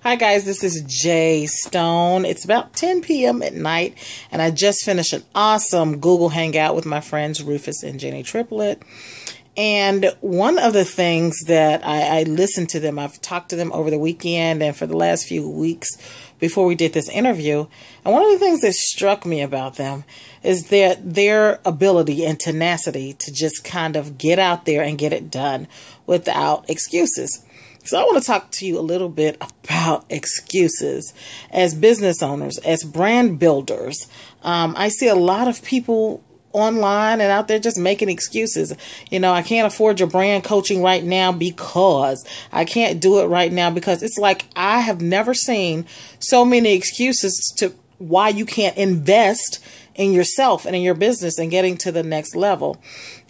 Hi guys, this is Jay Stone. It's about 10 p.m. at night, and I just finished an awesome Google Hangout with my friends Rufus and Jenny Triplett. And one of the things that I listened to them, I've talked to them over the weekend and for the last few weeks before we did this interview. And one of the things that struck me about them is that their ability and tenacity to just kind of get out there and get it done without excuses. So I want to talk to you a little bit about excuses as business owners, as brand builders. I see a lot of people online and out there just making excuses. You know, I can't afford your brand coaching right now because I can't do it right now because it's like I have never seen so many excuses to why you can't invest in yourself and in your business and getting to the next level.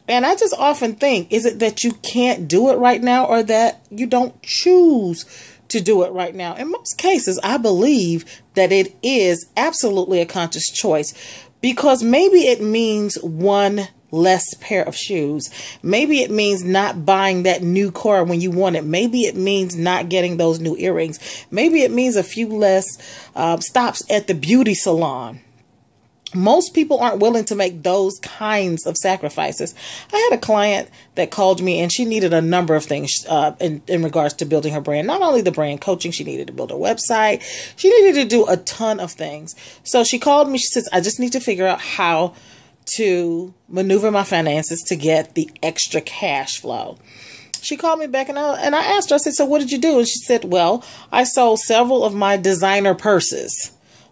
And I just often think, is it that you can't do it right now or that you don't choose to do it right now? In most cases, I believe that it is absolutely a conscious choice because maybe it means one less pair of shoes. Maybe it means not buying that new car when you want it. Maybe it means not getting those new earrings. Maybe it means a few less stops at the beauty salon. Most people aren't willing to make those kinds of sacrifices. I had a client that called me and she needed a number of things in regards to building her brand. Not only the brand coaching, she needed to build her website. She needed to do a ton of things. So she called me. She says, I just need to figure out how to maneuver my finances to get the extra cash flow. She called me back and I asked her, I said, so what did you do? And she said, well, I sold several of my designer purses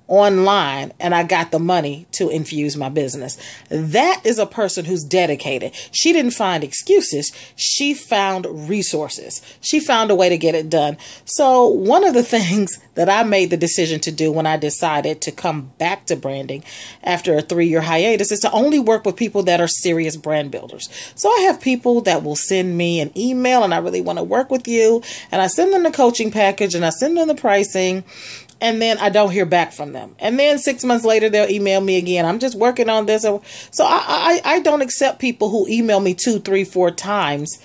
online and I got the money to infuse my business. That is a person who's dedicated. She didn't find excuses. She found resources. She found a way to get it done. So one of the things that I made the decision to do when I decided to come back to branding after a 3-year hiatus is to only work with people that are serious brand builders. So I have people that will send me an email and I really want to work with you. And I send them the coaching package and I send them the pricing. And then I don't hear back from them. And then 6 months later, they'll email me again. I'm just working on this. So I don't accept people who email me 2, 3, 4 times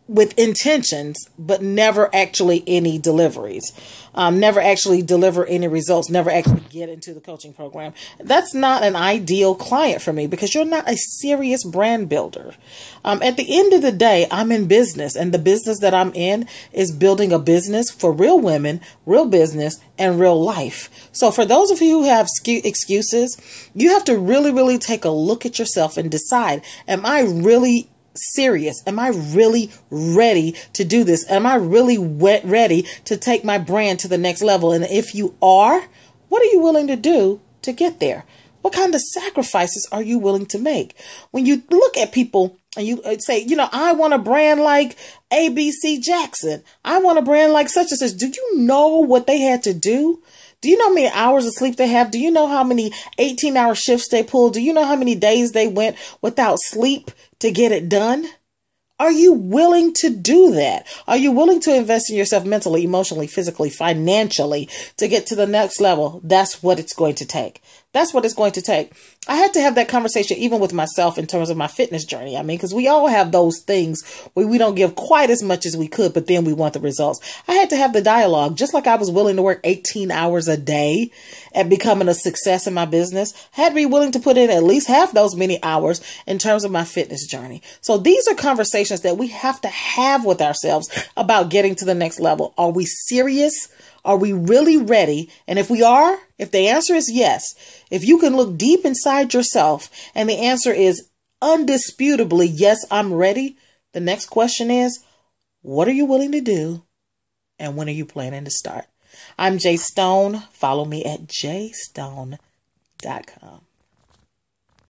with intentions, but never actually any deliveries. Never actually deliver any results, never actually get into the coaching program. That's not an ideal client for me because you're not a serious brand builder. At the end of the day, I'm in business, and the business that I'm in is building a business for real women, real business, and real life. So for those of you who have excuses, you have to really, really take a look at yourself and decide, am I really serious? Am I really ready to do this? Am I really ready to take my brand to the next level? And if you are, what are you willing to do to get there? What kind of sacrifices are you willing to make? When you look at people and you say, you know, I want a brand like ABC Jackson. I want a brand like such and such. Do you know what they had to do? Do you know how many hours of sleep they have? Do you know how many 18-hour shifts they pulled? Do you know how many days they went without sleep to get it done? Are you willing to do that? Are you willing to invest in yourself mentally, emotionally, physically, financially to get to the next level? That's what it's going to take. That's what it's going to take. I had to have that conversation even with myself in terms of my fitness journey. I mean, because we all have those things where we don't give quite as much as we could, but then we want the results. I had to have the dialogue, just like I was willing to work 18 hours a day at becoming a success in my business. I had to be willing to put in at least half those many hours in terms of my fitness journey. So these are conversations that we have to have with ourselves about getting to the next level. Are we serious? Are we really ready? And if we are, if the answer is yes, if you can look deep inside yourself and the answer is undisputably, yes, I'm ready. The next question is, what are you willing to do? And when are you planning to start? I'm Jay Stone. Follow me at jaystone.com.